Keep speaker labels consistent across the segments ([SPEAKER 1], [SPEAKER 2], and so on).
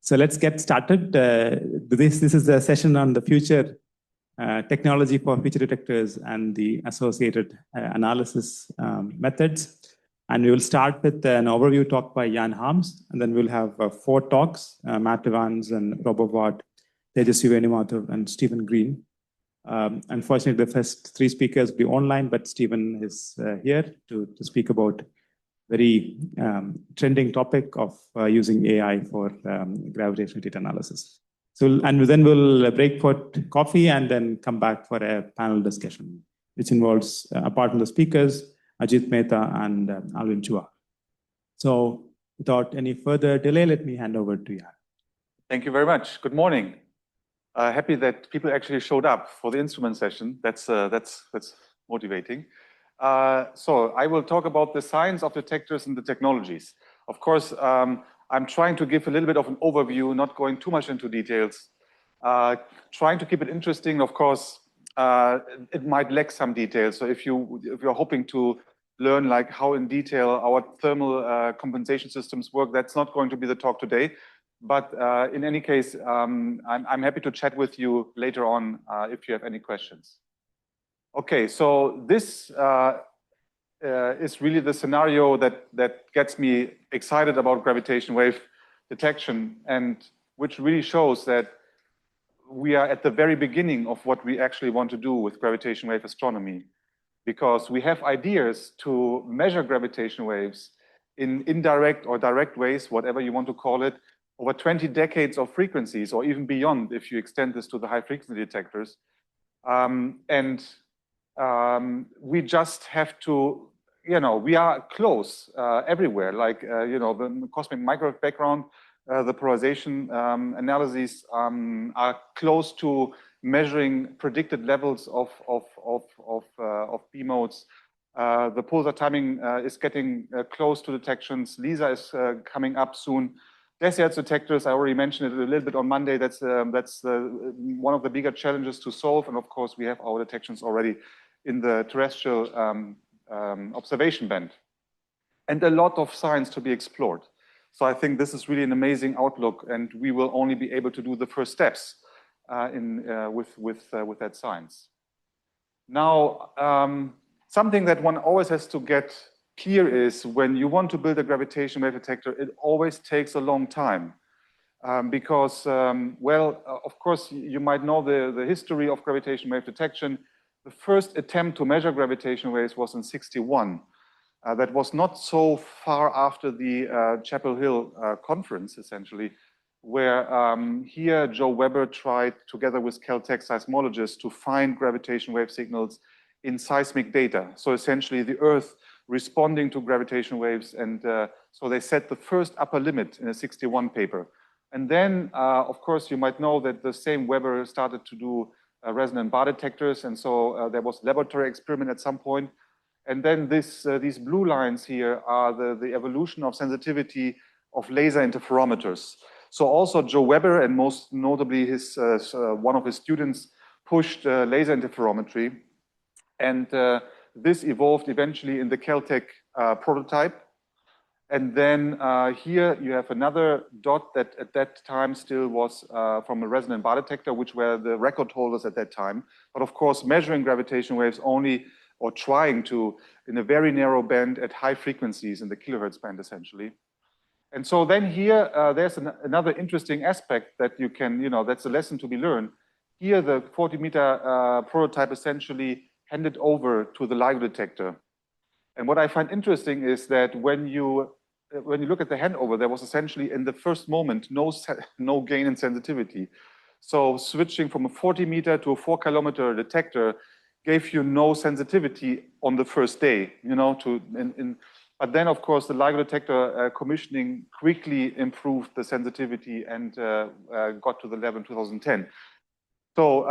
[SPEAKER 1] So let's get started. This is a session on the future technology for feature detectors and the associated analysis methods. And we will start with an overview talk by Jan Harms, and then we'll have 4 talks, Matt Evans and Robovat, Tejasvi Venumathav, and Stephen Green. Unfortunately, the first 3 speakers will be online, but Stephen is here to speak about very trending topic of using AI for gravitational data analysis. So, and then we'll break for coffee and then come back for a panel discussion, which involves, apart from the speakers, Ajith Mehta and Alvin Chua. So without any further delay, let me hand over to Jan.
[SPEAKER 2] Thank you very much. Good morning. Happy that people actually showed up for the instrument session. That's motivating. So I will talk about the science of detectors and the technologies. Of course, I'm trying to give a little bit of an overview, not going too much into details. Trying to keep it interesting. Of course, it might lack some details. So if you're hoping to learn like how in detail our thermal compensation systems work, that's not going to be the talk today. But in any case, I'm happy to chat with you later on if you have any questions. Okay, so this is really the scenario that gets me excited about gravitational wave detection, and which really shows that we are at the very beginning of what we actually want to do with gravitational wave astronomy, because we have ideas to measure gravitational waves in indirect or direct ways, whatever you want to call it, over 20 decades of frequencies, or even beyond if you extend this to the high frequency detectors. We just have to, we are close everywhere, like, the cosmic microwave background, the polarization analyses are close to measuring predicted levels of B modes. The pulsar timing is getting close to detections. LISA is coming up soon. DESIATS detectors, I already mentioned it a little bit on Monday. That's one of the bigger challenges to solve. And of course, we have our detections already in the terrestrial observation band. And a lot of science to be explored. So I think this is really an amazing outlook, and we will only be able to do the first steps with that science. Now, something that one always has to get clear is when you want to build a gravitational wave detector, it always takes a long time. Because, of course, you might know the history of gravitational wave detection. The first attempt to measure gravitational waves was in '61. That was not so far after the Chapel Hill conference, essentially, where here Joe Weber tried, together with Caltech seismologists, to find gravitational wave signals in seismic data. So essentially the Earth responding to gravitational waves, and so they set the first upper limit in a '61 paper. And then, of course, you might know that the same Weber started to do resonant bar detectors, and so there was a laboratory experiment at some point. And then these blue lines here are the evolution of sensitivity of laser interferometers. So also Joe Weber, and most notably one of his students, pushed laser interferometry, and this evolved eventually in the Caltech prototype. And then here you have another dot that at that time still was from a resonant bar detector, which were the record holders at that time. But of course, measuring gravitational waves only, or trying to, in a very narrow band at high frequencies in the kilohertz band, essentially. And so then here, there's another interesting aspect that you can, that's a lesson to be learned. Here, the 40-meter prototype essentially handed over to the LIGO detector. And what I find interesting is that when you look at the handover, there was essentially in the first moment no gain in sensitivity. So switching from a 40-meter to a 4-kilometer detector gave you no sensitivity on the first day, but then of course the LIGO detector commissioning quickly improved the sensitivity and got to the level in 2010. So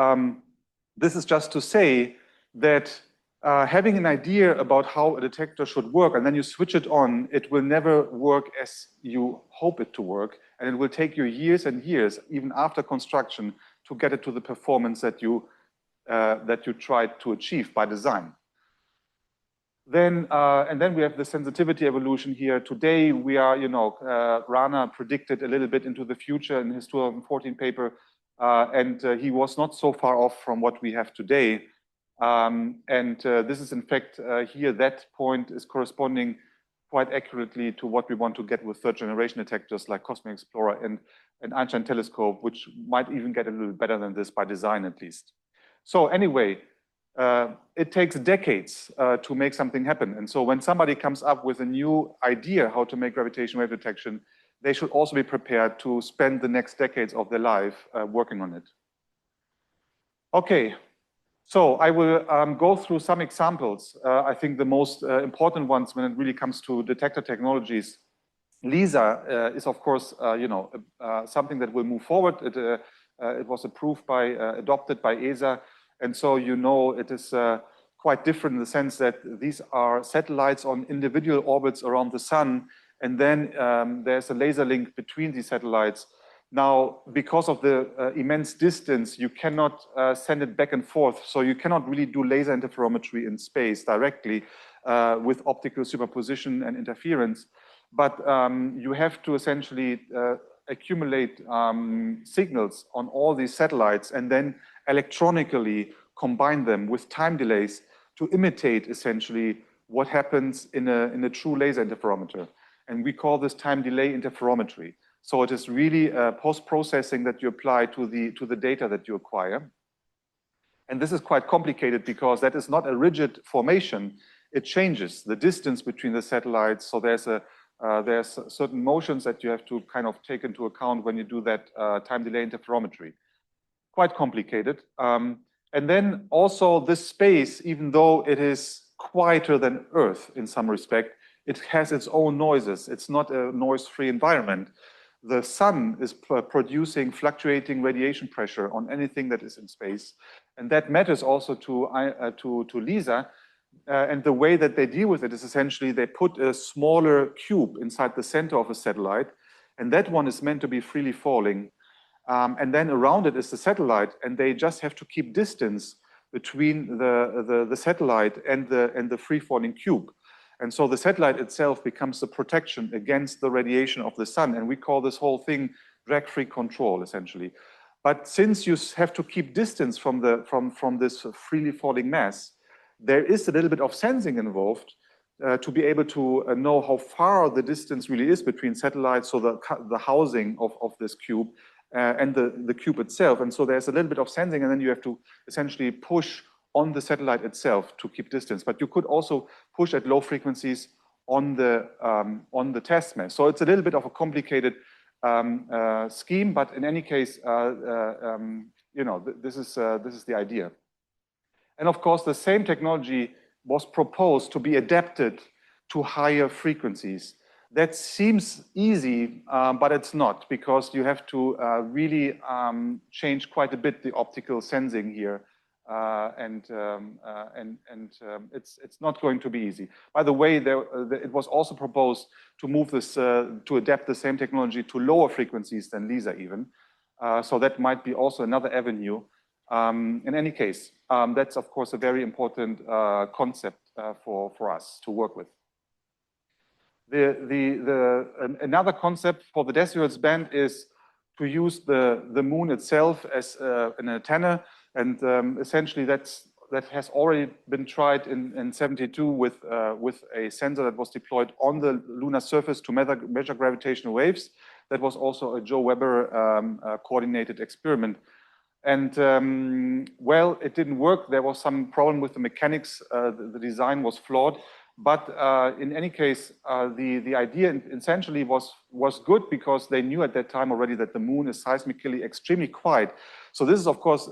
[SPEAKER 2] this is just to say that having an idea about how a detector should work, and then you switch it on, it will never work as you hope it to work. And it will take you years and years, even after construction, to get it to the performance that you tried to achieve by design. And then we have the sensitivity evolution here. Today we are, Rana predicted a little bit into the future in his 2014 paper, and he was not so far off from what we have today. This is in fact here, that point is corresponding quite accurately to what we want to get with third generation detectors like Cosmic Explorer and Einstein Telescope, which might even get a little better than this by design at least. So anyway, it takes decades to make something happen. And so when somebody comes up with a new idea how to make gravitational wave detection, they should also be prepared to spend the next decades of their life working on it. Okay, so I will go through some examples. I think the most important ones when it really comes to detector technologies. LISA is of course, something that will move forward. It was adopted by ESA. And so, it is quite different in the sense that these are satellites on individual orbits around the sun. And then there's a laser link between these satellites. Now, because of the immense distance, you cannot send it back and forth. So you cannot really do laser interferometry in space directly with optical superposition and interference. But you have to essentially accumulate signals on all these satellites and then electronically combine them with time delays to imitate essentially what happens in a true laser interferometer. And we call this time delay interferometry. So it is really post-processing that you apply to the data that you acquire. And this is quite complicated because that is not a rigid formation. It changes the distance between the satellites. So there's certain motions that you have to kind of take into account when you do that time delay interferometry. Quite complicated. And then also this space, even though it is quieter than Earth in some respect, it has its own noises. It's not a noise-free environment. The sun is producing fluctuating radiation pressure on anything that is in space. And that matters also to LISA. And the way that they deal with it is essentially they put a smaller cube inside the center of a satellite. And that one is meant to be freely falling. And then around it is the satellite. And they just have to keep distance between the satellite and the free falling cube. And so the satellite itself becomes the protection against the radiation of the sun. And we call this whole thing drag-free control, essentially. But since you have to keep distance from this freely falling mass, there is a little bit of sensing involved to be able to know how far the distance really is between satellites, so the housing of this cube and the cube itself. And so there's a little bit of sensing, and then you have to essentially push on the satellite itself to keep distance. But you could also push at low frequencies on the test mass. So it's a little bit of a complicated scheme, but in any case, this is the idea. And of course, the same technology was proposed to be adapted to higher frequencies. That seems easy, but it's not, because you have to really change quite a bit the optical sensing here. It's not going to be easy. By the way, it was also proposed to move this, to adapt the same technology to lower frequencies than LISA even. So that might be also another avenue. In any case, that's of course a very important concept for us to work with. Another concept for the decihertz band is to use the moon itself as an antenna. And essentially that has already been tried in 72 with a sensor that was deployed on the lunar surface to measure gravitational waves. That was also a Joe Weber coordinated experiment. And well, it didn't work. There was some problem with the mechanics. The design was flawed. But in any case, the idea essentially was good, because they knew at that time already that the moon is seismically extremely quiet. So this is, of course,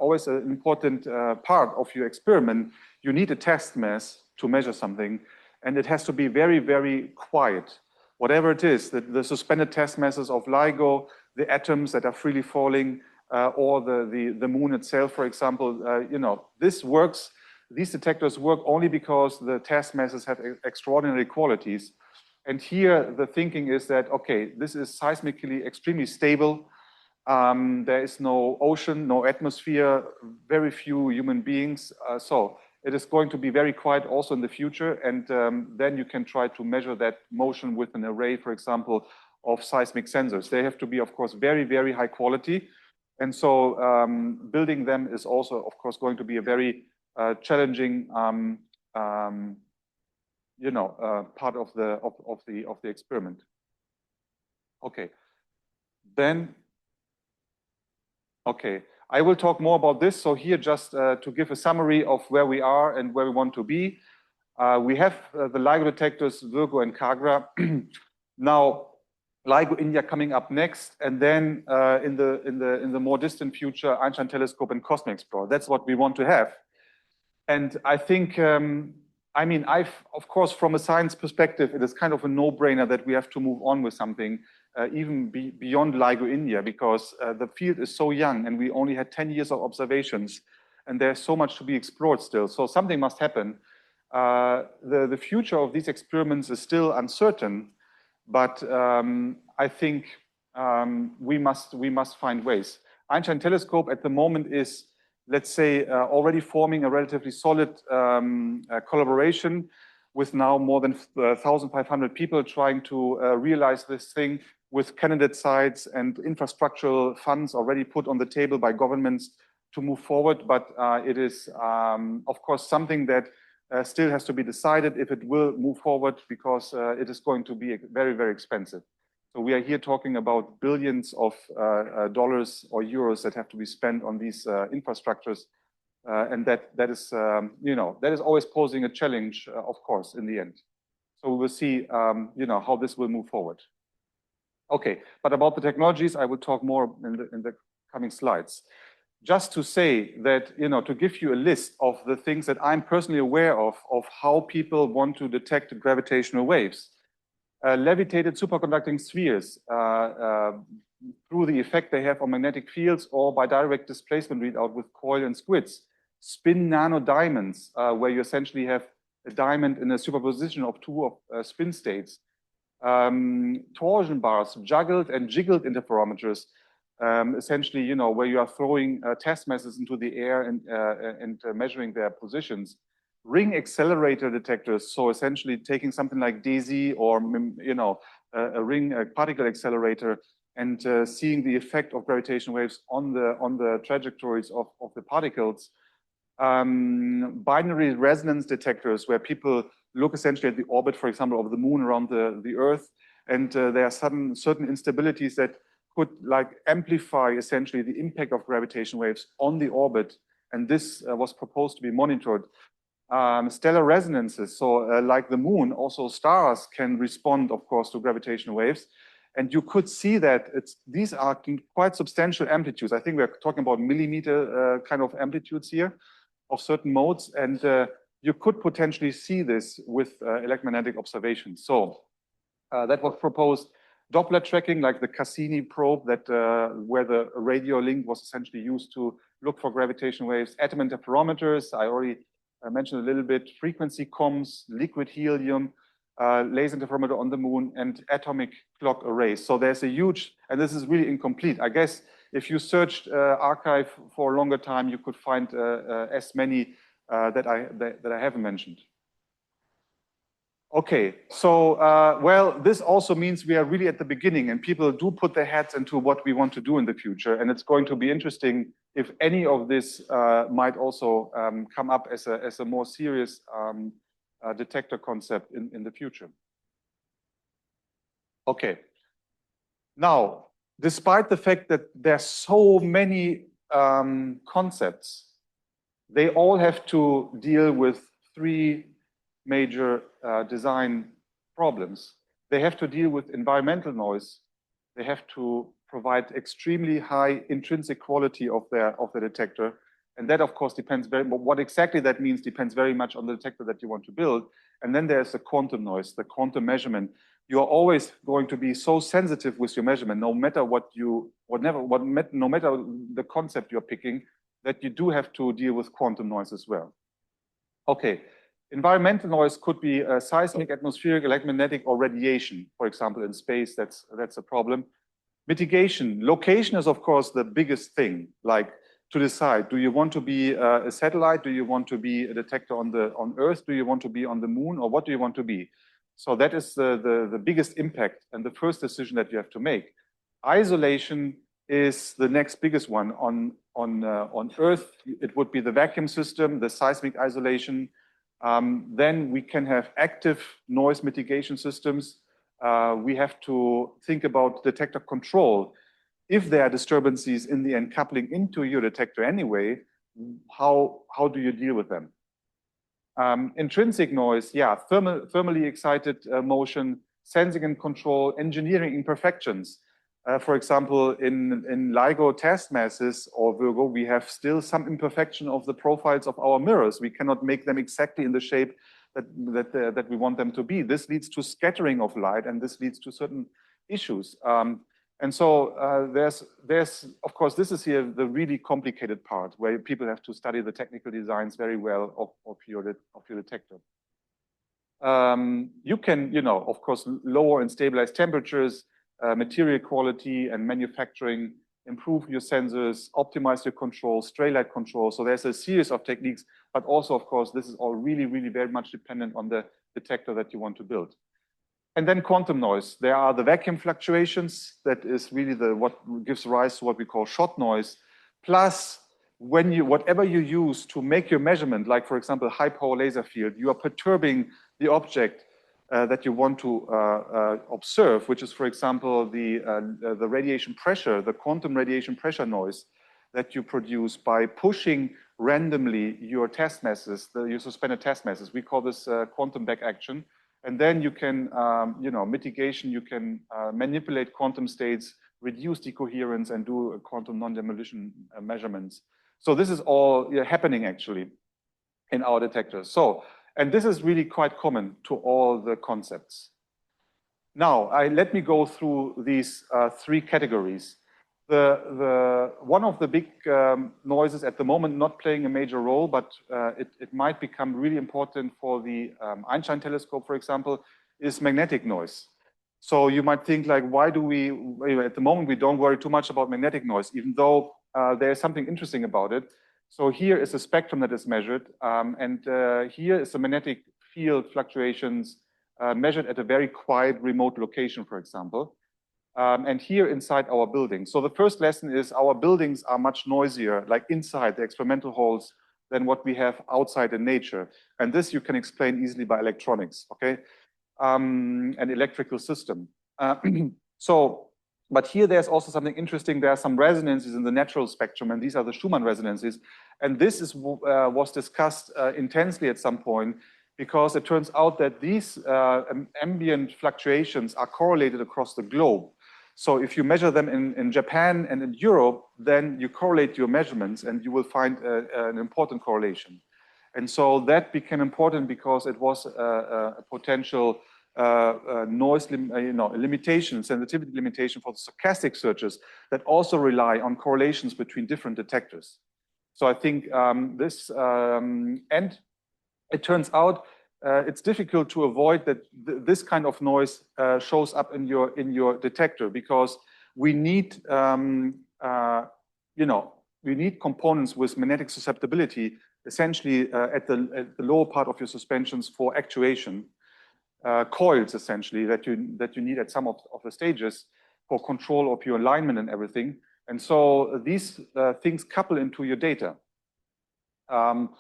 [SPEAKER 2] always an important part of your experiment. You need a test mass to measure something, and it has to be very, very quiet. Whatever it is, the suspended test masses of LIGO, the atoms that are freely falling, or the moon itself, for example, this works. These detectors work only because the test masses have extraordinary qualities. And here the thinking is that, okay, this is seismically extremely stable. There is no ocean, no atmosphere, very few human beings. So it is going to be very quiet also in the future. And then you can try to measure that motion with an array, for example, of seismic sensors. They have to be, of course, very, very high quality. And so building them is also, of course, going to be a very challenging, you know, part of the experiment. Okay, then, okay, I will talk more about this. So here, just to give a summary of where we are and where we want to be. We have the LIGO detectors, Virgo and Kagra. Now, LIGO India coming up next, and then in the more distant future, Einstein Telescope and Cosmic Explorer. That's what we want to have. And I think, I mean, of course, from a science perspective, it is kind of a no-brainer that we have to move on with something, even beyond LIGO India, because the field is so young and we only had 10 years of observations, and there's so much to be explored still. So something must happen. The future of these experiments is still uncertain, but I think we must find ways. Einstein Telescope at the moment is, let's say, already forming a relatively solid collaboration with now more than 1,500 people trying to realize this thing, with candidate sites and infrastructural funds already put on the table by governments to move forward. But it is, of course, something that still has to be decided if it will move forward, because it is going to be very, very expensive. So we are here talking about billions of dollars or euros that have to be spent on these infrastructures, and that is, you know, that is always posing a challenge, of course, in the end. So we will see, you know, how this will move forward. Okay, but about the technologies, I will talk more in the coming slides. Just to say that, you know, to give you a list of the things that I'm personally aware of how people want to detect gravitational waves. Levitated superconducting spheres through the effect they have on magnetic fields, or by direct displacement readout with coil and squids. Spin nanodiamonds, where you essentially have a diamond in a superposition of two spin states. Torsion bars, juggled and jiggled interferometers, essentially, you know, where you are throwing test masses into the air and measuring their positions. Ring accelerator detectors, so essentially taking something like DAISY or, you know, a ring particle accelerator and seeing the effect of gravitational waves on the trajectories of the particles. Binary resonance detectors, where people look essentially at the orbit, for example, of the moon around the Earth, and there are certain instabilities that could like amplify essentially the impact of gravitational waves on the orbit, and this was proposed to be monitored. Stellar resonances, so like the moon, also stars can respond, of course, to gravitational waves. And you could see that these are quite substantial amplitudes. I think we're talking about millimeter kind of amplitudes here of certain modes. And you could potentially see this with electromagnetic observations. So that was proposed. Doppler tracking, like the Cassini probe, that where the radio link was essentially used to look for gravitational waves. Atom interferometers, I already mentioned a little bit. Frequency comms, liquid helium, laser interferometer on the moon, and atomic clock arrays. So there's a huge, and this is really incomplete. I guess if you searched archive for a longer time, you could find as many that I haven't mentioned. Okay, so well, this also means we are really at the beginning, and people do put their heads into what we want to do in the future, and it's going to be interesting if any of this might also come up as a more serious detector concept in the future. Okay, now, despite the fact that there's so many concepts, they all have to deal with three major design problems. They have to deal with environmental noise. They have to provide extremely high intrinsic quality of the detector. And that, of course, depends what exactly that means depends very much on the detector that you want to build. And then there's the quantum noise, the quantum measurement. You are always going to be so sensitive with your measurement, no matter no matter the concept you're picking, that you do have to deal with quantum noise as well. Okay. Environmental noise could be seismic, atmospheric, electromagnetic, or radiation. For example, in space, that's a problem. Mitigation. Location is, of course, the biggest thing. Like to decide, do you want to be a satellite? Do you want to be a detector on Earth? Do you want to be on the moon? Or what do you want to be? So that is the biggest impact and the first decision that you have to make. Isolation is the next biggest one. On Earth, it would be the vacuum system, the seismic isolation. Then we can have active noise mitigation systems. We have to think about detector control. If there are disturbances in the end coupling into your detector anyway, how do you deal with them? Intrinsic noise, yeah, thermally excited motion, sensing and control, engineering imperfections. For example, in LIGO task masses or Virgo, we have still some imperfection of the profiles of our mirrors. We cannot make them exactly in the shape that we want them to be. This leads to scattering of light, and this leads to certain issues. And so there's, of course, this is here the really complicated part where people have to study the technical designs very well of your detector. You can, of course, lower and stabilize temperatures, material quality and manufacturing, improve your sensors, optimize your control, stray light control. So there's a series of techniques, but also, of course, this is all really, really very much dependent on the detector that you want to build. And then quantum noise. There are the vacuum fluctuations. That is really what gives rise to what we call shot noise. Plus, whatever you use to make your measurement, like for example, high power laser field, you are perturbing the object that you want to observe, which is, for example, the radiation pressure, the quantum radiation pressure noise that you produce by pushing randomly your test masses, your suspended test masses. We call this quantum back action. And then you can, mitigation, you can manipulate quantum states, reduce decoherence, and do quantum non-demolition measurements. So this is all happening actually in our detectors. So, and this is really quite common to all the concepts. Now, let me go through these three categories. One of the big noises at the moment not playing a major role, but it might become really important for the Einstein telescope, for example, is magnetic noise. So you might think like, why do we, at the moment, we don't worry too much about magnetic noise, even though there's something interesting about it. So here is a spectrum that is measured, and here is the magnetic field fluctuations measured at a very quiet remote location, for example. And here inside our building. So the first lesson is our buildings are much noisier, like inside the experimental halls, than what we have outside in nature. And this you can explain easily by electronics, okay? An electrical system. But here there's also something interesting. There are some resonances in the natural spectrum, and these are the Schumann resonances. And this is was discussed intensely at some point, because it turns out that these ambient fluctuations are correlated across the globe. So if you measure them in Japan and in Europe, then you correlate your measurements and you will find an important correlation. And so that became important because it was a potential noise limitation, sensitivity limitation for the stochastic searches that also rely on correlations between different detectors. So I think this, and it turns out it's difficult to avoid that this kind of noise shows up in your detector, because we need we need components with magnetic susceptibility essentially at the lower part of your suspensions for actuation, coils essentially that you need at some of the stages for control of your alignment and everything. And so these things couple into your data. Of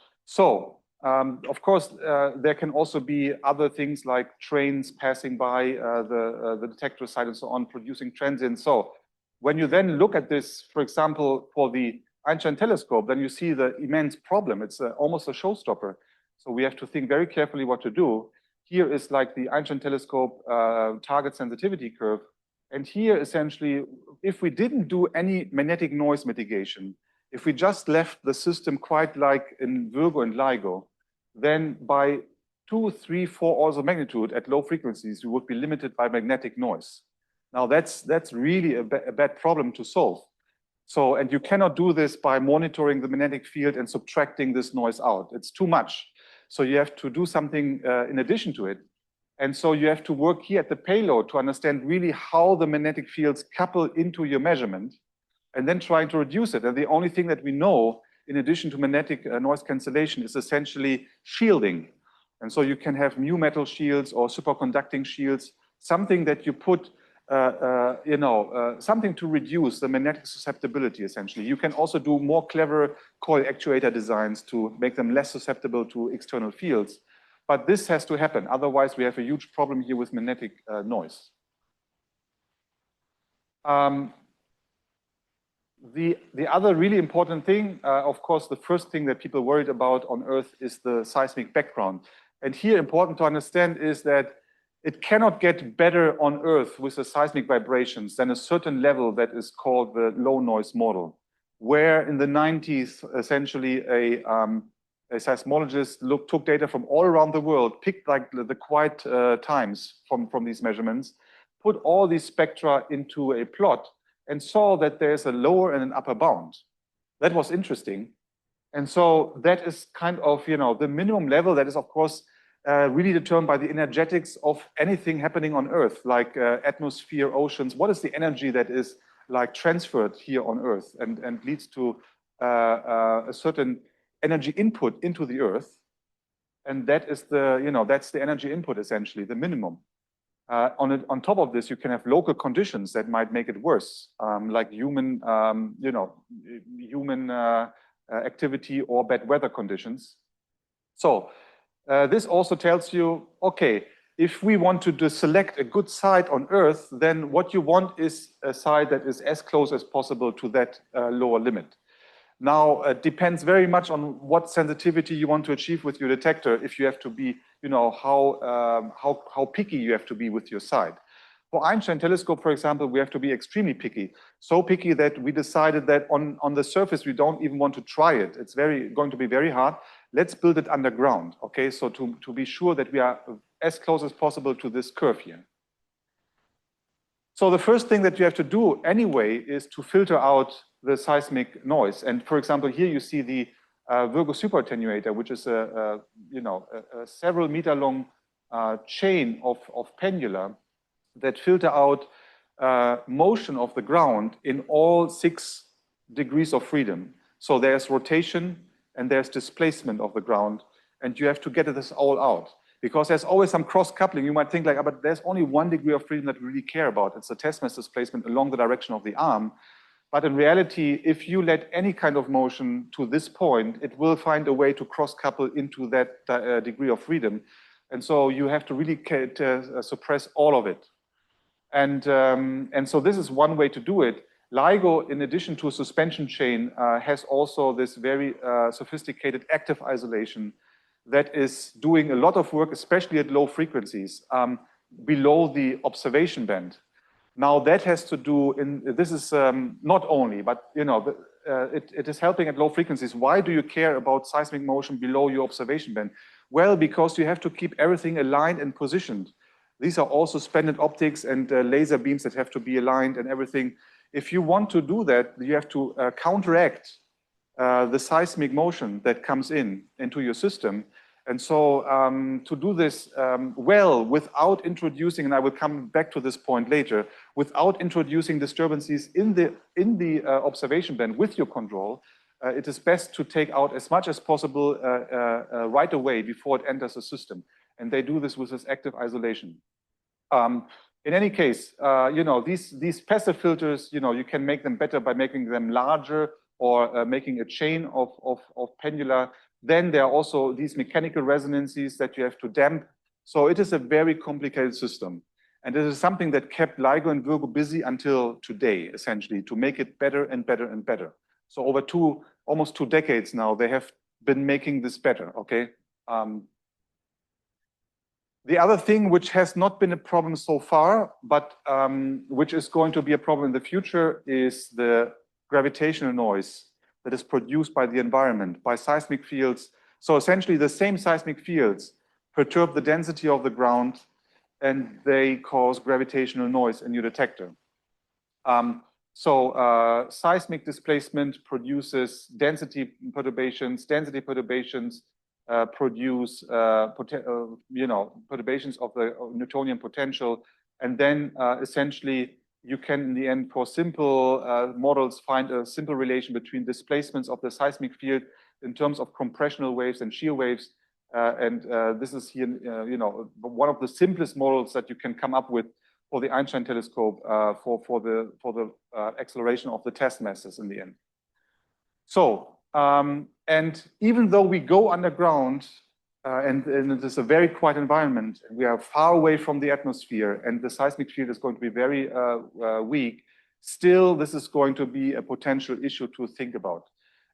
[SPEAKER 2] course, there can also be other things like trains passing by the detector site and so on, producing transients. So when you then look at this, for example, for the Einstein telescope, then you see the immense problem. It's almost a showstopper. So we have to think very carefully what to do. Here is like the Einstein telescope target sensitivity curve. And here, essentially, if we didn't do any magnetic noise mitigation, if we just left the system quite like in Virgo and LIGO, then by 2, 3, 4 orders of magnitude at low frequencies, you would be limited by magnetic noise. Now that's really a bad problem to solve. So, and you cannot do this by monitoring the magnetic field and subtracting this noise out. It's too much. So you have to do something in addition to it. And so you have to work here at the payload to understand really how the magnetic fields couple into your measurement. and then trying to reduce it. And the only thing that we know, in addition to magnetic noise cancellation, is essentially shielding. And so you can have mu metal shields or superconducting shields, something that you put, something to reduce the magnetic susceptibility, essentially. You can also do more clever coil actuator designs to make them less susceptible to external fields. But this has to happen. Otherwise, we have a huge problem here with magnetic noise. The other really important thing, of course, the first thing that people worried about on Earth is the seismic background. And here, important to understand is that it cannot get better on Earth with the seismic vibrations than a certain level that is called the low noise model, where in the 90s, essentially a seismologist took data from all around the world, picked like the quiet times from these measurements, put all these spectra into a plot, and saw that there's a lower and an upper bound. That was interesting. And so that is kind of, the minimum level that is, of course, really determined by the energetics of anything happening on Earth, like atmosphere, oceans. What is the energy that is like transferred here on Earth and leads to a certain energy input into the Earth? And that is that's the energy input, essentially, the minimum. On top of this, you can have local conditions that might make it worse, like human activity or bad weather conditions. So this also tells you, okay, if we want to select a good site on Earth, then what you want is a site that is as close as possible to that lower limit. Now, it depends very much on what sensitivity you want to achieve with your detector. If you have to be, how picky you have to be with your site. For Einstein telescope, for example, we have to be extremely picky. So picky that we decided that on the surface, we don't even want to try it. It's going to be very hard. Let's build it underground, okay? So to be sure that we are as close as possible to this curve here. So the first thing that you have to do anyway is to filter out the seismic noise. And for example, here you see the Virgo super attenuator, which is a several meter long chain of pendula that filter out motion of the ground in all 6 degrees of freedom. So there's rotation and there's displacement of the ground, and you have to get this all out. Because there's always some cross-coupling. You might think like, but there's only 1 degree of freedom that we really care about. It's the test mass displacement along the direction of the arm. But in reality, if you let any kind of motion to this point, it will find a way to cross-couple into that degree of freedom. And so you have to really suppress all of it. And so this is one way to do it. LIGO, in addition to a suspension chain, has also this very sophisticated active isolation that is doing a lot of work, especially at low frequencies, below the observation band. Now that has to do, this is not only, but it is helping at low frequencies. Why do you care about seismic motion below your observation band? Well, because you have to keep everything aligned and positioned. These are also suspended optics and laser beams that have to be aligned and everything. If you want to do that, you have to counteract the seismic motion that comes into your system. And so to do this well, without introducing, and I will come back to this point later, without introducing disturbances in the observation band with your control, it is best to take out as much as possible right away before it enters the system. And they do this with this active isolation. In any case, these passive filters, you can make them better by making them larger or making a chain of pendula. Then there are also these mechanical resonances that you have to damp. So it is a very complicated system. And this is something that kept LIGO and Virgo busy until today, essentially, to make it better and better and better. So over almost 2 decades now, they have been making this better, okay? The other thing which has not been a problem so far, but which is going to be a problem in the future is the gravitational noise that is produced by the environment, by seismic fields. So essentially the same seismic fields perturb the density of the ground and they cause gravitational noise in your detector. Seismic displacement produces density perturbations. Density perturbations produce perturbations of the Newtonian potential, and then essentially you can, in the end, for simple models, find a simple relation between displacements of the seismic field in terms of compressional waves and shear waves. This is here, one of the simplest models that you can come up with for the Einstein telescope for the acceleration of the test masses in the end. So, and even though we go underground, and it is a very quiet environment, we are far away from the atmosphere, and the seismic field is going to be very weak, still this is going to be a potential issue to think about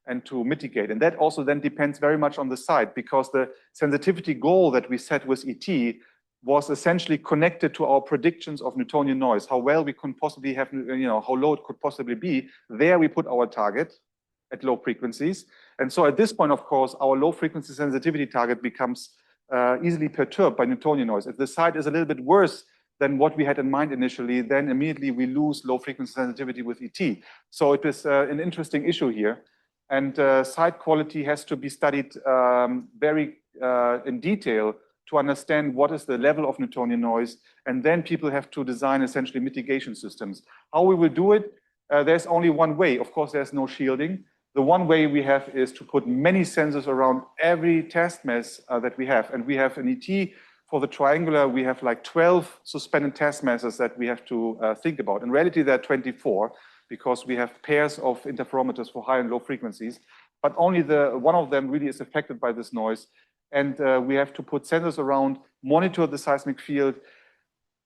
[SPEAKER 2] and to mitigate. And that also then depends very much on the site, because the sensitivity goal that we set with ET was essentially connected to our predictions of Newtonian noise, how well we could possibly have, how low it could possibly be. There we put our target at low frequencies. And so at this point, of course, our low frequency sensitivity target becomes easily perturbed by Newtonian noise. If the site is a little bit worse than what we had in mind initially, then immediately we lose low frequency sensitivity with ET. So it is an interesting issue here. And site quality has to be studied very in detail to understand what is the level of Newtonian noise. And then people have to design essentially mitigation systems. How we will do it, there's only one way. Of course, there's no shielding. The one way we have is to put many sensors around every test mass that we have. And we have an ET for the triangular, we have like 12 suspended test masses that we have to think about. In reality, there are 24 because we have pairs of interferometers for high and low frequencies, but only one of them really is affected by this noise. And we have to put sensors around, monitor the seismic field,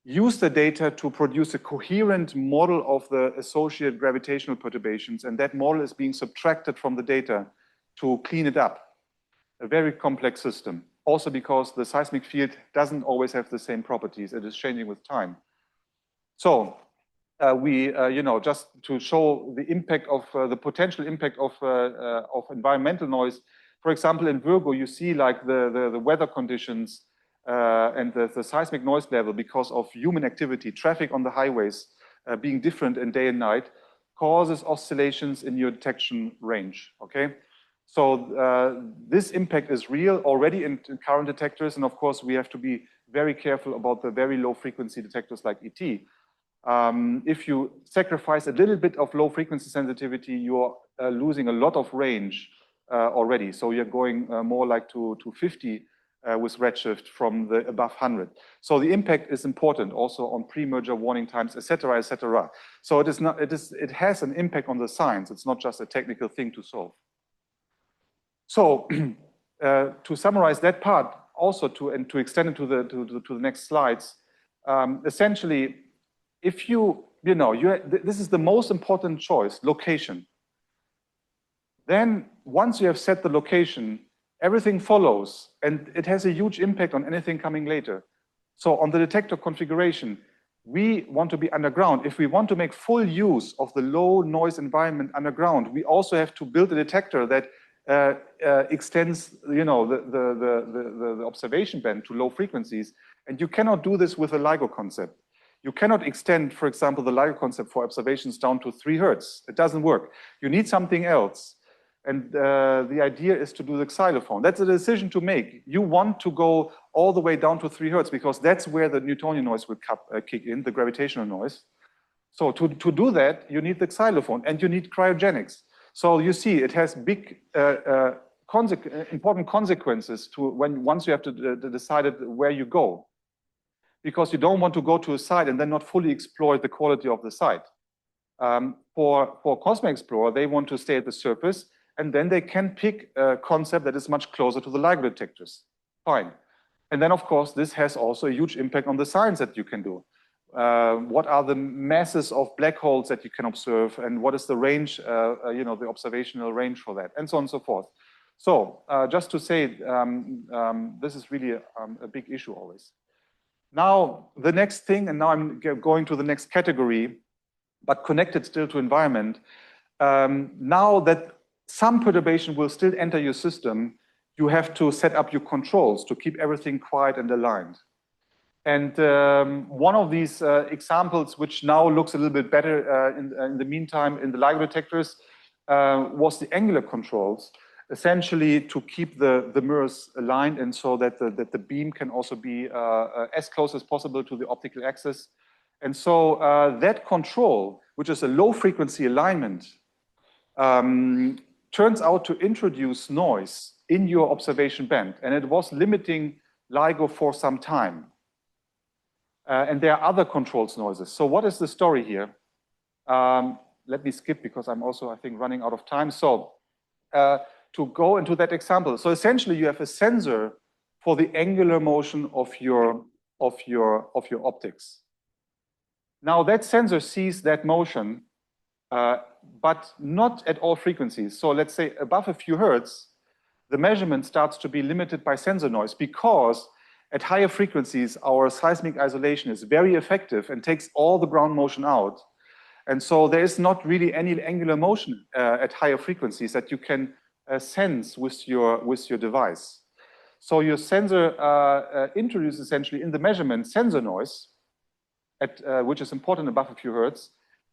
[SPEAKER 2] use the data to produce a coherent model of the associated gravitational perturbations, and that model is being subtracted from the data to clean it up. A very complex system. Also because the seismic field doesn't always have the same properties, it is changing with time. So just to show the impact of the potential impact of environmental noise. For example, in Virgo, you see like the weather conditions and the seismic noise level because of human activity, traffic on the highways being different in day and night, causes oscillations in your detection range, okay? So this impact is real already in current detectors, and of course we have to be very careful about the very low frequency detectors like ET. If you sacrifice a little bit of low frequency sensitivity, you're losing a lot of range already. So you're going more like to 50 with redshift from the above 100. So the impact is important also on pre-merger warning times, etc., etc. So it has an impact on the science. It's not just a technical thing to solve. So to summarize that part, also to extend it to the next slides, essentially, if this is the most important choice, location. Then once you have set the location, everything follows, and it has a huge impact on anything coming later. So on the detector configuration, we want to be underground. If we want to make full use of the low noise environment underground, we also have to build a detector that extends, the observation band to low frequencies. And you cannot do this with a LIGO concept. You cannot extend, for example, the LIGO concept for observations down to 3 Hertz. It doesn't work. You need something else. And the idea is to do the xylophone. That's a decision to make. You want to go all the way down to 3 Hertz because that's where the Newtonian noise will kick in, the gravitational noise. So to do that, you need the xylophone and you need cryogenics. So you see, it has big, important consequences to once you have to decide where you go. Because you don't want to go to a site and then not fully exploit the quality of the site. For Cosmic Explorer, they want to stay at the surface, and then they can pick a concept that is much closer to the LIGO detectors. Fine. And then, of course, this has also a huge impact on the science that you can do. What are the masses of black holes that you can observe, and what is the range, the observational range for that, and so on and so forth. So just to say, this is really a big issue always. Now, the next thing, and now I'm going to the next category, but connected still to environment. Now that some perturbation will still enter your system, you have to set up your controls to keep everything quiet and aligned. And one of these examples, which now looks a little bit better in the meantime in the LIGO detectors, was the angular controls, essentially to keep the mirrors aligned and so that the beam can also be as close as possible to the optical axis. And so that control, which is a low frequency alignment, turns out to introduce noise in your observation band. And it was limiting LIGO for some time. And there are other controls noises. So what is the story here? Let me skip because I'm also, I think, running out of time. So to go into that example. So essentially you have a sensor for the angular motion of your optics. Now that sensor sees that motion, but not at all frequencies. So let's say above a few hertz, the measurement starts to be limited by sensor noise because at higher frequencies, our seismic isolation is very effective and takes all the ground motion out. And so there is not really any angular motion at higher frequencies that you can sense with your device. So your sensor introduces essentially in the measurement sensor noise, which is important above a few hertz,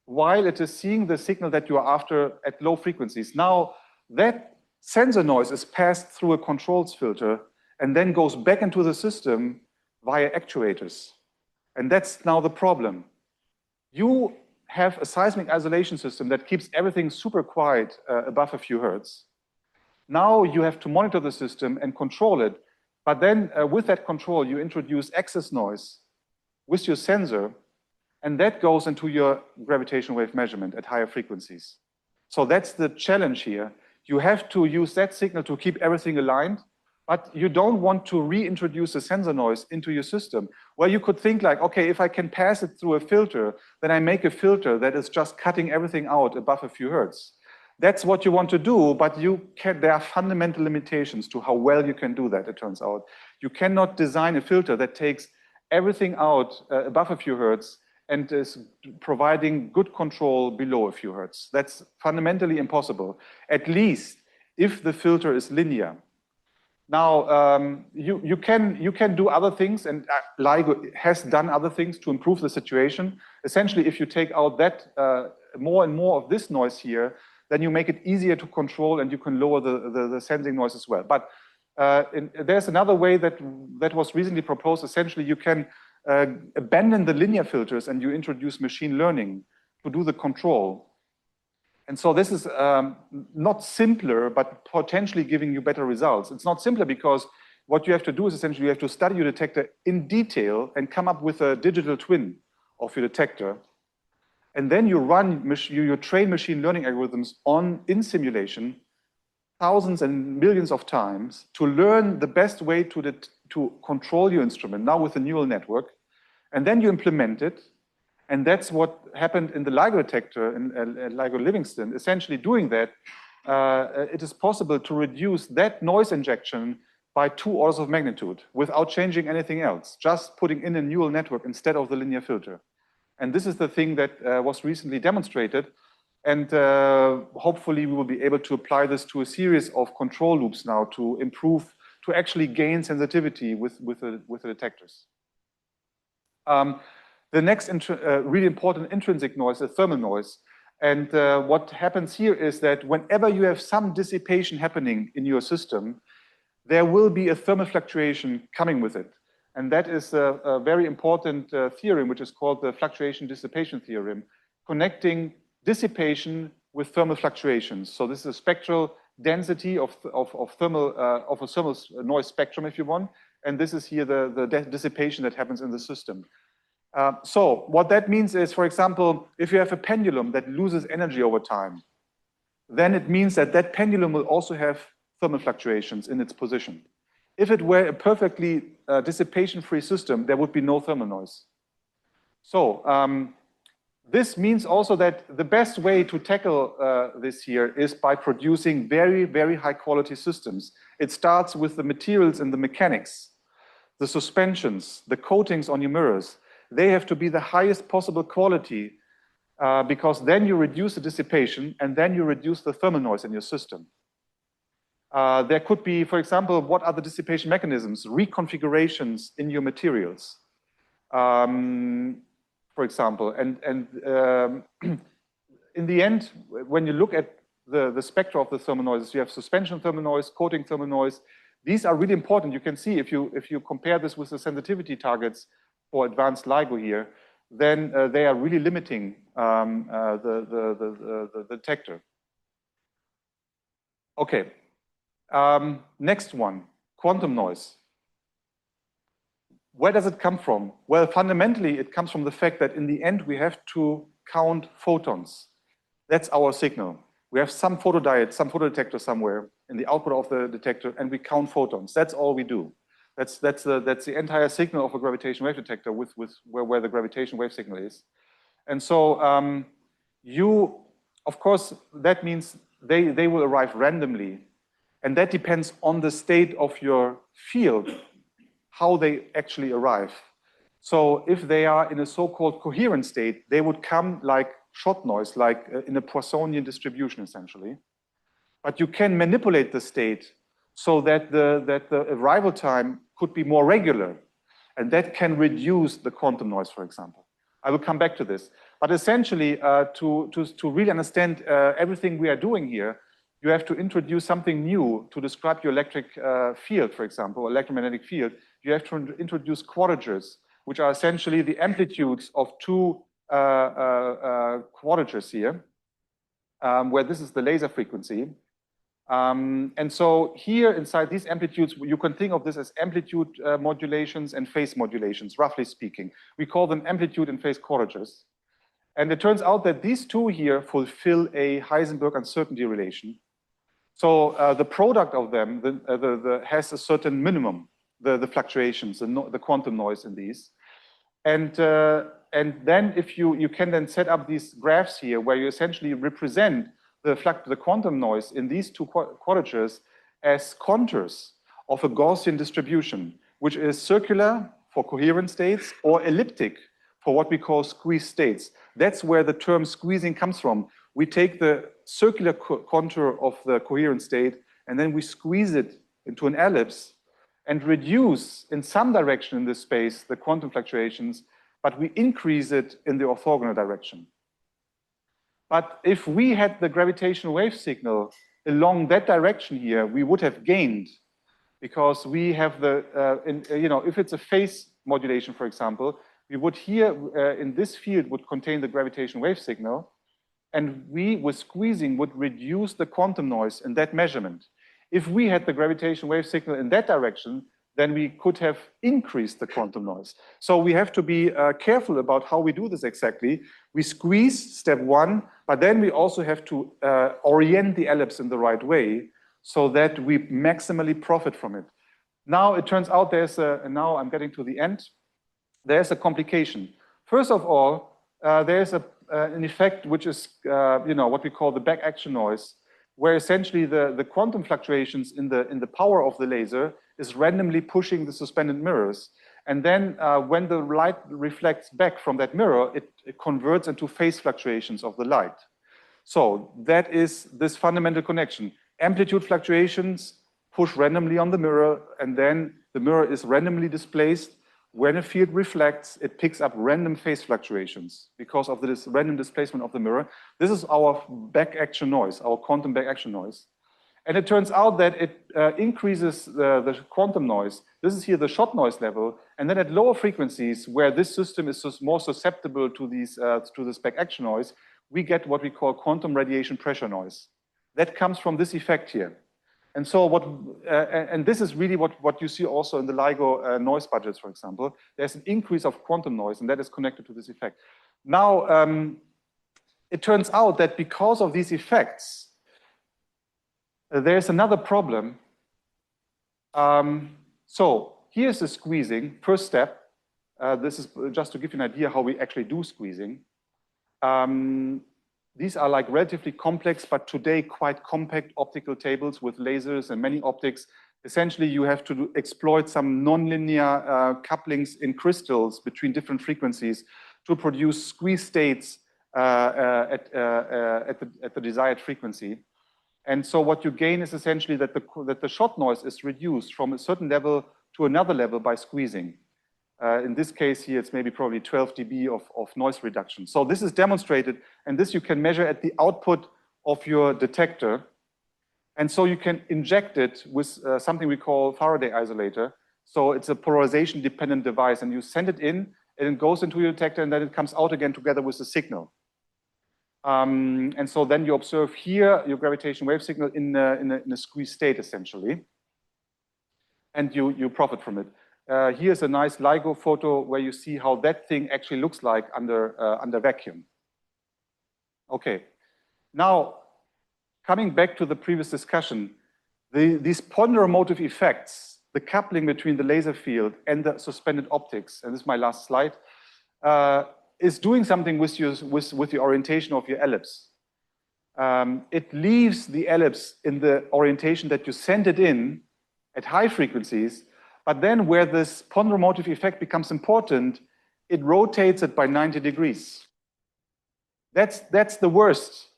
[SPEAKER 2] while it is seeing the signal that you are after at low frequencies. Now, that sensor noise is passed through a controls filter and then goes back into the system via actuators. And that's now the problem. You have a seismic isolation system that keeps everything super quiet above a few hertz. Now you have to monitor the system and control it. But then with that control, you introduce excess noise with your sensor, and that goes into your gravitational wave measurement at higher frequencies. So that's the challenge here. You have to use that signal to keep everything aligned, but you don't want to reintroduce the sensor noise into your system. Well, you could think like, okay, if I can pass it through a filter, then I make a filter that is just cutting everything out above a few hertz. That's what you want to do, but there are fundamental limitations to how well you can do that, it turns out. You cannot design a filter that takes everything out above a few hertz and is providing good control below a few hertz. That's fundamentally impossible, at least if the filter is linear. Now, you can do other things, and LIGO has done other things to improve the situation. Essentially, if you take out that more and more of this noise here, then you make it easier to control and you can lower the sensing noise as well. But there's another way that was recently proposed. Essentially, you can abandon the linear filters and you introduce machine learning to do the control. And so this is not simpler, but potentially giving you better results. It's not simpler because what you have to do is essentially you have to study your detector in detail and come up with a digital twin of your detector. And then you train machine learning algorithms in simulation thousands and millions of times to learn the best way to control your instrument, now with a neural network. And then you implement it. And that's what happened in the LIGO detector, in LIGO Livingston. Essentially doing that, it is possible to reduce that noise injection by 2 orders of magnitude without changing anything else, just putting in a neural network instead of the linear filter. And this is the thing that was recently demonstrated. And hopefully we will be able to apply this to a series of control loops now to improve, to actually gain sensitivity with the detectors. The next really important intrinsic noise is thermal noise. And what happens here is that whenever you have some dissipation happening in your system, there will be a thermal fluctuation coming with it. And that is a very important theorem, which is called the fluctuation dissipation theorem, connecting dissipation with thermal fluctuations. So this is a spectral density of a thermal noise spectrum, if you want. And this is here the dissipation that happens in the system. So what that means is, for example, if you have a pendulum that loses energy over time, then it means that that pendulum will also have thermal fluctuations in its position. If it were a perfectly dissipation-free system, there would be no thermal noise. So this means also that the best way to tackle this here is by producing very, very high-quality systems. It starts with the materials and the mechanics, the suspensions, the coatings on your mirrors. They have to be the highest possible quality because then you reduce the dissipation and then you reduce the thermal noise in your system. There could be, for example, what are the dissipation mechanisms, reconfigurations in your materials, for example. And in the end, when you look at the spectra of the thermal noises, you have suspension thermal noise, coating thermal noise. These are really important. You can see if you compare this with the sensitivity targets for advanced LIGO here, then they are really limiting the detector. Okay, next one, quantum noise. Where does it come from? Well, fundamentally, it comes from the fact that in the end, we have to count photons. That's our signal. We have some photodiode, some photodetector somewhere in the output of the detector, and we count photons. That's all we do. That's the entire signal of a gravitational wave detector with where the gravitational wave signal is. And so of course, that means they will arrive randomly. And that depends on the state of your field, how they actually arrive. So if they are in a so-called coherent state, they would come like shot noise, like in a Poissonian distribution, essentially. But you can manipulate the state so that the arrival time could be more regular. And that can reduce the quantum noise, for example. I will come back to this. But essentially, to really understand everything we are doing here, you have to introduce something new to describe your electric field, for example, electromagnetic field. You have to introduce quadratures, which are essentially the amplitudes of two quadratures here, where this is the laser frequency. And so here inside these amplitudes, you can think of this as amplitude modulations and phase modulations, roughly speaking. We call them amplitude and phase quadratures. And it turns out that these two here fulfill a Heisenberg uncertainty relation. So the product of them has a certain minimum, the fluctuations, the quantum noise in these. And then if you can then set up these graphs here where you essentially represent the quantum noise in these two quadratures as contours of a Gaussian distribution, which is circular for coherent states or elliptic for what we call squeezed states. That's where the term squeezing comes from. We take the circular contour of the coherent state and then we squeeze it into an ellipse and reduce in some direction in this space the quantum fluctuations, but we increase it in the orthogonal direction. But if we had the gravitational wave signal along that direction here, we would have gained, because we have the, if it's a phase modulation, for example, we would here in this field would contain the gravitational wave signal, and we, with squeezing, would reduce the quantum noise in that measurement. If we had the gravitational wave signal in that direction, then we could have increased the quantum noise. So we have to be careful about how we do this exactly. We squeeze, step one, but then we also have to orient the ellipse in the right way so that we maximally profit from it. Now it turns out and now I'm getting to the end, there's a complication. First of all, there's an effect which is what we call the back action noise, where essentially the quantum fluctuations in the power of the laser is randomly pushing the suspended mirrors. And then when the light reflects back from that mirror, it converts into phase fluctuations of the light. So that is this fundamental connection. Amplitude fluctuations push randomly on the mirror, and then the mirror is randomly displaced. When a field reflects, it picks up random phase fluctuations because of this random displacement of the mirror. This is our back action noise, our quantum back action noise. And it turns out that it increases the quantum noise. This is here the shot noise level. And then at lower frequencies, where this system is more susceptible to this back action noise, we get what we call quantum radiation pressure noise. That comes from this effect here. And so and this is really what you see also in the LIGO noise budgets, for example. There's an increase of quantum noise, and that is connected to this effect. Now, it turns out that because of these effects, there's another problem. So here's the squeezing, first step. This is just to give you an idea how we actually do squeezing. These are like relatively complex, but today quite compact optical tables with lasers and many optics. Essentially, you have to exploit some nonlinear couplings in crystals between different frequencies to produce squeeze states at the desired frequency. And so what you gain is essentially that the shot noise is reduced from a certain level to another level by squeezing. In this case here, it's maybe probably 12 dB of noise reduction. So this is demonstrated, and this you can measure at the output of your detector. And so you can inject it with something we call Faraday isolator. So it's a polarization-dependent device, and you send it in, and it goes into your detector, and then it comes out again together with the signal. And so then you observe here your gravitational wave signal in a squeezed state, essentially, and you profit from it. Here's a nice LIGO photo where you see how that thing actually looks like under vacuum. Okay, now coming back to the previous discussion, these ponderomotive effects, the coupling between the laser field and the suspended optics, and this is my last slide, is doing something with the orientation of your ellipse. It leaves the ellipse in the orientation that you send it in at high frequencies, but then where this ponderomotive effect becomes important, it rotates it by 90 degrees. That's the worst.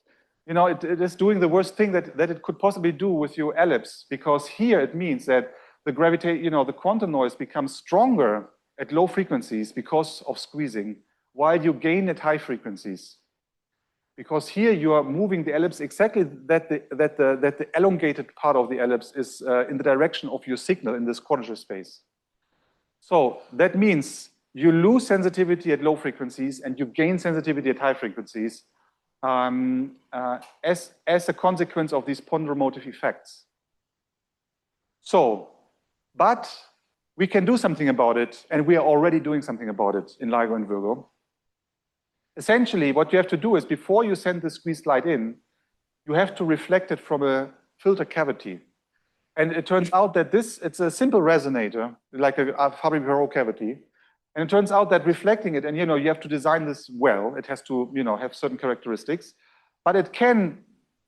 [SPEAKER 2] You know, it is doing the worst thing that it could possibly do with your ellipse, because here it means that the quantum noise becomes stronger at low frequencies because of squeezing, while you gain at high frequencies. Because here you are moving the ellipse exactly that the elongated part of the ellipse is in the direction of your signal in this quadrature space. So that means you lose sensitivity at low frequencies and you gain sensitivity at high frequencies as a consequence of these ponderomotive effects. So, but we can do something about it, and we are already doing something about it in LIGO and Virgo. Essentially, what you have to do is, before you send the squeezed light in, you have to reflect it from a filter cavity. And it turns out that it's a simple resonator, like a Fabry-Perot cavity. And it turns out that reflecting it, and you have to design this well, it has to have certain characteristics, but it can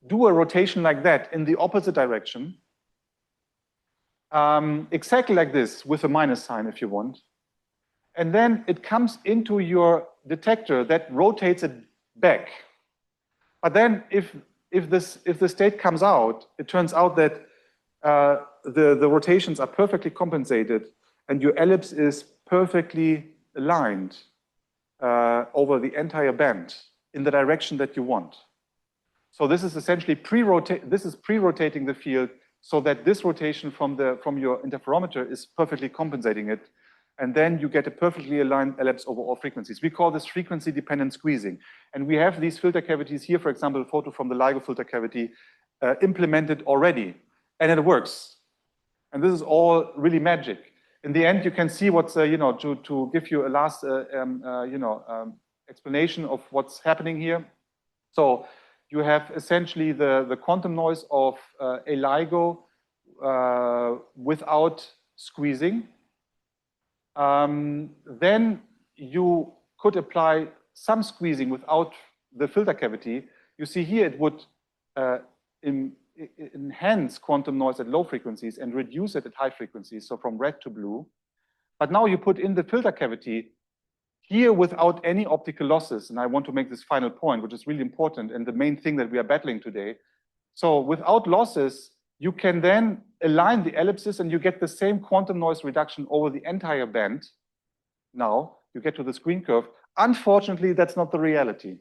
[SPEAKER 2] do a rotation like that in the opposite direction, exactly like this, with a minus sign if you want. And then it comes into your detector that rotates it back. But then if the state comes out, it turns out that the rotations are perfectly compensated and your ellipse is perfectly aligned over the entire band in the direction that you want. So this is essentially pre-rotating the field so that this rotation from your interferometer is perfectly compensating it. And then you get a perfectly aligned ellipse over all frequencies. We call this frequency-dependent squeezing. And we have these filter cavities here, for example, a photo from the LIGO filter cavity implemented already. And it works. And this is all really magic. In the end, you can see what's, to give you a last, explanation of what's happening here. So you have essentially the quantum noise of a LIGO without squeezing. Then you could apply some squeezing without the filter cavity. You see here it would enhance quantum noise at low frequencies and reduce it at high frequencies, so from red to blue. But now you put in the filter cavity here without any optical losses, and I want to make this final point, which is really important and the main thing that we are battling today. So without losses, you can then align the ellipses and you get the same quantum noise reduction over the entire band. Now you get to the screen curve. Unfortunately, that's not the reality,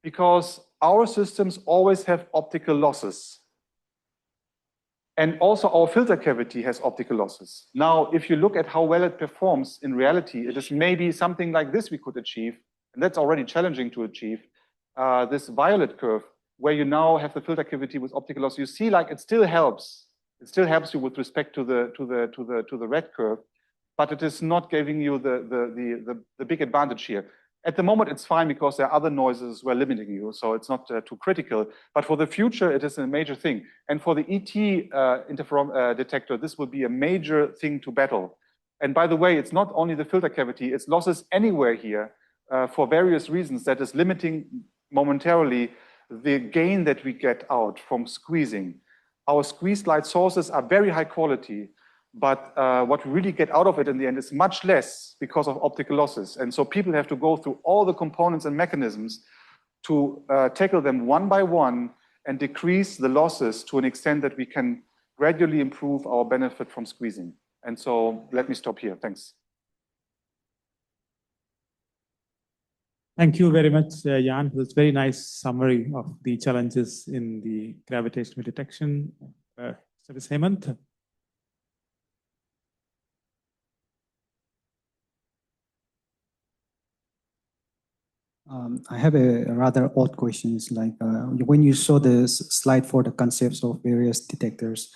[SPEAKER 2] because our systems always have optical losses. And also our filter cavity has optical losses. Now, if you look at how well it performs in reality, it is maybe something like this we could achieve, and that's already challenging to achieve, this violet curve, where you now have the filter cavity with optical loss. You see, like, it still helps. It still helps you with respect to the red curve, but it is not giving you the big advantage here. At the moment, it's fine because there are other noises who are limiting you, so it's not too critical. But for the future, it is a major thing. And for the ET detector, this will be a major thing to battle. And by the way, it's not only the filter cavity, it's losses anywhere here for various reasons that is limiting momentarily the gain that we get out from squeezing. Our squeezed light sources are very high quality, but what we really get out of it in the end is much less because of optical losses. And so people have to go through all the components and mechanisms to tackle them one by one and decrease the losses to an extent that we can gradually improve our benefit from squeezing. And so let me stop here. Thanks.
[SPEAKER 1] Thank you very much, Jan. It was a very nice summary of the challenges in the gravitational detection. Hemant.
[SPEAKER 3] I have a rather odd question. It's like when you saw the slide for the concepts of various detectors,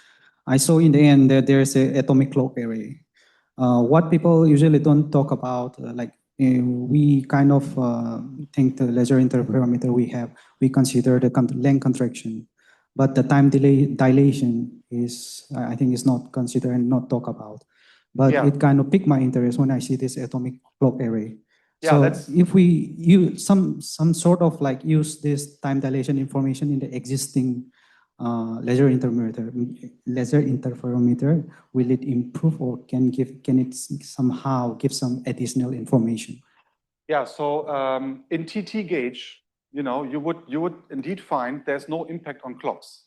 [SPEAKER 3] I saw in the end that there's an atomic clock array. What people usually don't talk about, we kind of think the laser interferometer we consider the length contraction, but the time dilation is, I think, is not considered and not talked about. But
[SPEAKER 2] Yeah.
[SPEAKER 3] it kind of piqued my interest when I see this atomic clock array.
[SPEAKER 2] Yeah,
[SPEAKER 3] So
[SPEAKER 2] that's,
[SPEAKER 3] if we use some sort of like use this time dilation information in the existing laser interferometer, will it improve or can it somehow give some additional information?
[SPEAKER 2] yeah. So in TT gauge, you know, you would indeed find there's no impact on clocks.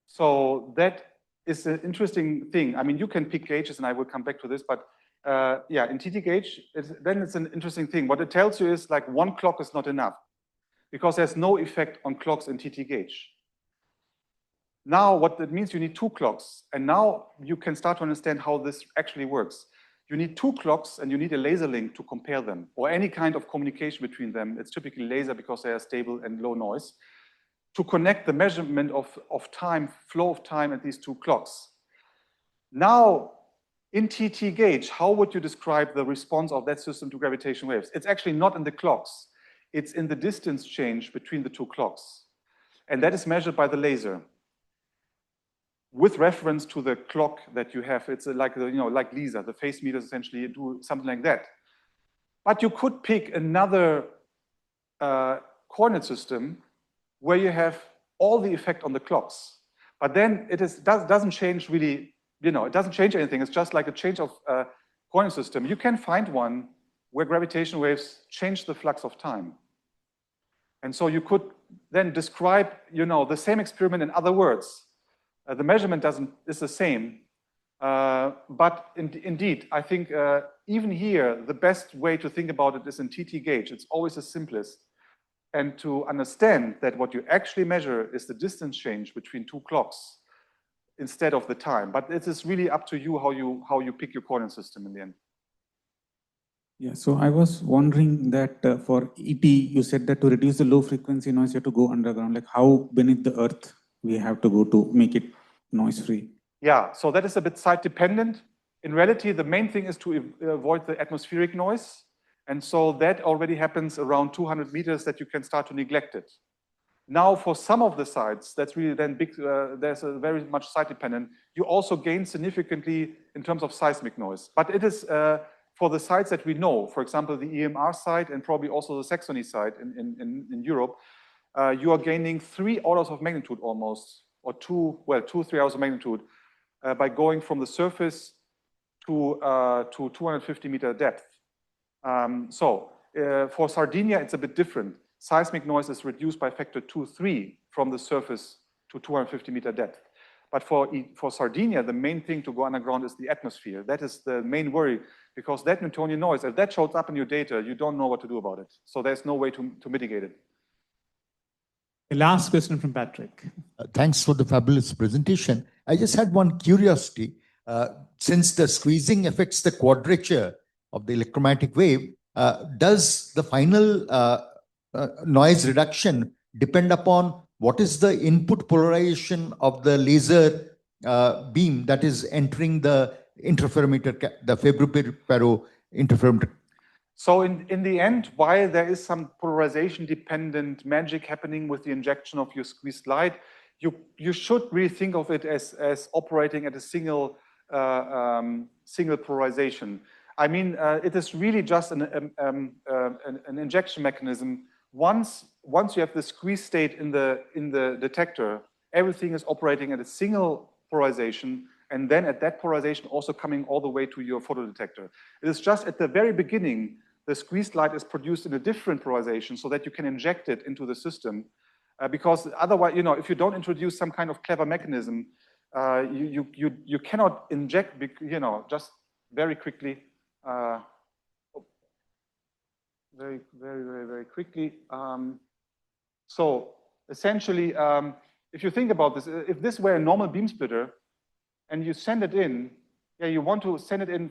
[SPEAKER 2] So that is an interesting thing. I mean, you can pick gauges, and I will come back to this, but yeah, in TT gauge, then it's an interesting thing. What it tells you is like one clock is not enough because there's no effect on clocks in TT gauge. Now, what that means, you need two clocks. And now you can start to understand how this actually works. You need two clocks and you need a laser link to compare them, or any kind of communication between them. It's typically laser because they are stable and low noise, to connect the measurement of time, flow of time at these two clocks. Now, in TT gauge, how would you describe the response of that system to gravitational waves? It's actually not in the clocks. It's in the distance change between the two clocks. And that is measured by the laser with reference to the clock that you have. It's like, like LISA, the phase meters essentially do something like that. But you could pick another coordinate system where you have all the effect on the clocks. But then it doesn't change really, it doesn't change anything. It's just like a change of coordinate system. You can find one where gravitational waves change the flux of time. And so you could then describe, the same experiment in other words. The measurement is the same, but indeed, I think even here, the best way to think about it is in TT gauge. It's always the simplest. And to understand that what you actually measure is the distance change between two clocks instead of the time. But it is really up to you how you pick your coordinate system in the end.
[SPEAKER 4] Yeah, so I was wondering that for ET, you said that to reduce the low frequency noise, you have to go underground. Like how beneath the earth we have to go to make it noise-free?
[SPEAKER 2] Yeah, so that is a bit site-dependent. In reality, the main thing is to avoid the atmospheric noise. And so that already happens around 200 meters that you can start to neglect it. Now, for some of the sites, that's really then big, there's a very much site-dependent. You also gain significantly in terms of seismic noise. But it is for the sites that we know, for example, the EMR site and probably also the Saxony site in Europe, you are gaining 3 orders of magnitude almost, or 2, 3 orders of magnitude by going from the surface to 250 meter depth. For Sardinia, it's a bit different. Seismic noise is reduced by factor 2-3 from the surface to 250 meter depth. But for Sardinia, the main thing to go underground is the atmosphere. That is the main worry, because that Newtonian noise, if that shows up in your data, you don't know what to do about it. So there's no way to mitigate it.
[SPEAKER 1] The last question from Patrick.
[SPEAKER 5] Thanks for the fabulous presentation. I just had one curiosity. Since the squeezing affects the quadrature of the electromagnetic wave, does the final noise reduction depend upon what is the input polarization of the laser beam that is entering the interferometer, the Fabry-Perot interferometer?
[SPEAKER 2] So in the end, while there is some polarization-dependent magic happening with the injection of your squeezed light, you should really think of it as operating at a single polarization. I mean, it is really just an injection mechanism. Once you have the squeeze state in the detector, everything is operating at a single polarization, and then at that polarization also coming all the way to your photodetector. It is just at the very beginning, the squeezed light is produced in a different polarization so that you can inject it into the system. Because otherwise, if you don't introduce some kind of clever mechanism, you cannot inject, just very quickly. Very quickly. So essentially, if you think about this, if this were a normal beam splitter and you send it in, you want to send it in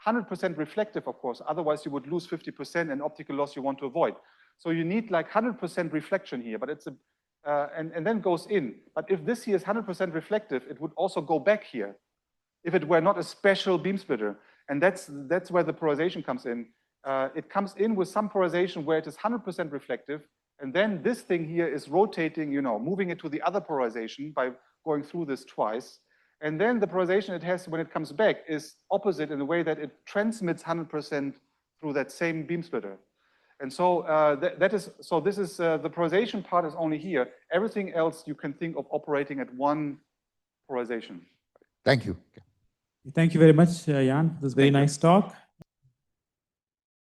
[SPEAKER 2] 100% reflective, of course. Otherwise, you would lose 50% and optical loss you want to avoid. So you need like 100% reflection here, but it's a, and then goes in. But if this here is 100% reflective, it would also go back here if it were not a special beam splitter. And that's where the polarization comes in. It comes in with some polarization where it is 100% reflective. And then this thing here is rotating, you know, moving it to the other polarization by going through this twice. And then the polarization it has when it comes back is opposite in the way that it transmits 100% through that same beam splitter. And so this is the polarization part is only here. Everything else you can think of operating at one polarization.
[SPEAKER 5] Thank you.
[SPEAKER 1] Thank you very much, Jan. This was a very nice talk.